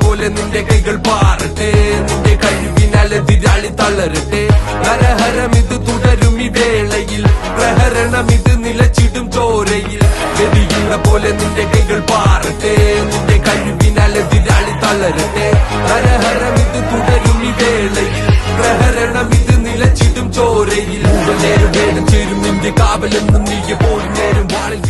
പോലെ നിന്റെ കൈകൾ പാറട്ടെ, നിന്റെ കഴിവിനാൽ എതിരാളി തളരട്ടെ. നരഹരം ഇത് തുടരും ഈ വേളയിൽ, പ്രഹരണം ഇത് നിലച്ചിടും ചോരയിൽ. ഗതിയുടെ പോലെ നിന്റെ കൈകൾ പാറട്ടെ, നിന്റെ കഴിവിനാൽ എതിരാളി തളരട്ടെ. നരഹരം ഇത് തുടരും ഈ വേളയിൽ, പ്രഹരണം ഇത് നിലച്ചിടും ചോരയിൽ. നേരം വേണം ചേരും നിന്റെ കാവലെന്നും നീ എപ്പോഴും നേരം വാളിൽ